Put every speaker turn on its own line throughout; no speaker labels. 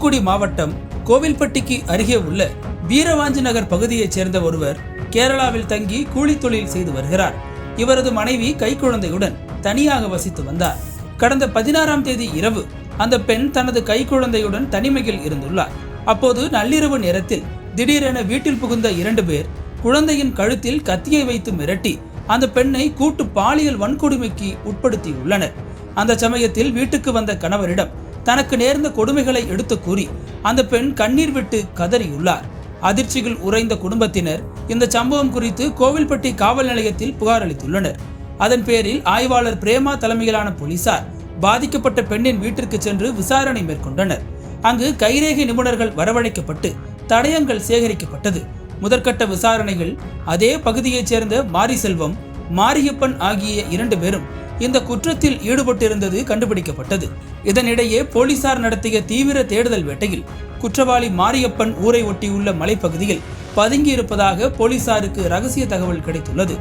தூத்துக்குடி மாவட்டம் கோவில்பட்டிக்கு அருகே உள்ள வீரவாஞ்சி நகர் பகுதியைச் சேர்ந்த ஒருவர் கேரளாவில் தங்கி கூலி தொழில் செய்து வருகிறார். இவரது மனைவி கைக்குழந்தையுடன் தனியாக வசித்து வந்தார். கடந்த 16ஆம் தேதி இரவு அந்த பெண் தனது கைக்குழந்தையுடன் தனிமையில் இருந்துள்ளார். அப்போது நள்ளிரவு நேரத்தில் திடீரென வீட்டில் புகுந்த 2 பேர் குழந்தையின் கழுத்தில் கத்தியை வைத்து மிரட்டி அந்த பெண்ணை கூட்டு பாலியல் வன்கொடுமைக்கு உட்படுத்தியுள்ளனர். அந்த சமயத்தில் வீட்டுக்கு வந்த கணவரிடம் தனக்கு நேர்ந்த கொடுமைகளை எடுத்து கூறி அந்த பெண் கண்ணீர் விட்டு கதறியுள்ளார். அதிர்ச்சியில் உறைந்த குடும்பத்தினர் இந்த சம்பவம் குறித்து கோவில்பட்டி காவல் நிலையத்தில் புகார் அளித்துள்ளனர். அதன் பேரில் ஆய்வாளர் பிரேமா தலைமையிலான போலீசார் பாதிக்கப்பட்ட பெண்ணின் வீட்டிற்கு சென்று விசாரணை மேற்கொண்டனர். அங்கு கைரேகை நிபுணர்கள் வரவழைக்கப்பட்டு தடயங்கள் சேகரிக்கப்பட்டது. முதற்கட்ட விசாரணைகள் அதே பகுதியைச் சேர்ந்த மாரிசெல்வம், மாரியப்பன் ஆகிய 2 பேரும் இந்த குற்றத்தில் ஈடுபட்டிருந்தது கண்டுபிடிக்கப்பட்டது. இதனிடையே போலீசார் நடத்திய தீவிர தேடுதல் வேட்டையில் குற்றவாளி மாரியப்பன் ஊரை ஒட்டியுள்ள மலைப்பகுதியில் பதுங்கியிருப்பதாக போலீசாருக்கு ரகசிய தகவல் கிடைத்துள்ளது.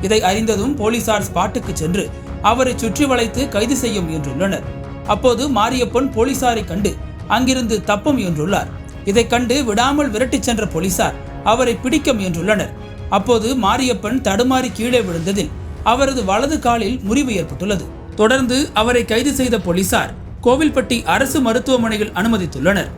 இதை அறிந்ததும் போலீசார் ஸ்பாட்டுக்கு சென்று அவரை சுற்றி வளைத்து கைது செய்ய முயன்றுள்ளனர். அப்போது மாரியப்பன் போலீசாரை கண்டு அங்கிருந்து தப்ப முயன்றுள்ளார். இதை கண்டு விடாமல் விரட்டிச் சென்ற போலீசார் அவரை பிடிக்க முயன்றுள்ளனர். அப்போது மாரியப்பன் தடுமாறி கீழே விழுந்ததில் அவரது வலது காலில் முறிவு ஏற்பட்டுள்ளது. தொடர்ந்து அவரை கைது செய்த போலீசார் கோவில்பட்டி அரசு மருத்துவமனையில் அனுமதித்துள்ளனர்.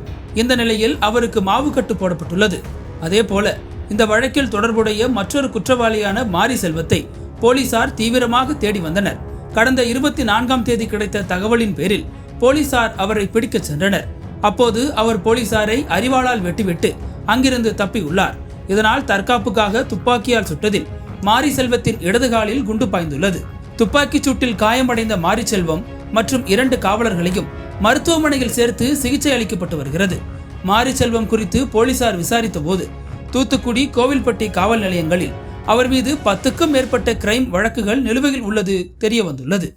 இந்த நிலையில் அவருக்கு மாவுக்கட்டு போடப்பட்டுள்ளது. அதே போல இந்த வழக்கில் தொடர்புடைய மற்றொரு குற்றவாளியான மாரிசெல்வத்தை போலீசார் தீவிரமாக தேடி வந்தனர். கடந்த 24ஆம் தேதி கிடைத்த தகவலின் பேரில் போலீசார் அவரை பிடிக்க சென்றனர். அப்போது அவர் போலீசாரை அரிவாளால் வெட்டிவிட்டு அங்கிருந்து தப்பியுள்ளார். இதனால் தற்காப்புக்காக துப்பாக்கியால் சுட்டதில் மாரிசெல்வத்தின் இடது காலில் குண்டு பாய்ந்துள்ளது. துப்பாக்கிச் சூட்டில் காயமடைந்த மாரிசெல்வம் மற்றும் 2 காவலர்களையும் மருத்துவமனையில் சேர்த்து சிகிச்சை அளிக்கப்பட்டு வருகிறது. மாரிசெல்வம் குறித்து போலீசார் விசாரித்த போது தூத்துக்குடி, கோவில்பட்டி காவல் நிலையங்களில் அவர் மீது 10க்கும் மேற்பட்ட கிரைம் வழக்குகள் நிலுவையில் உள்ளது தெரிய வந்துள்ளது.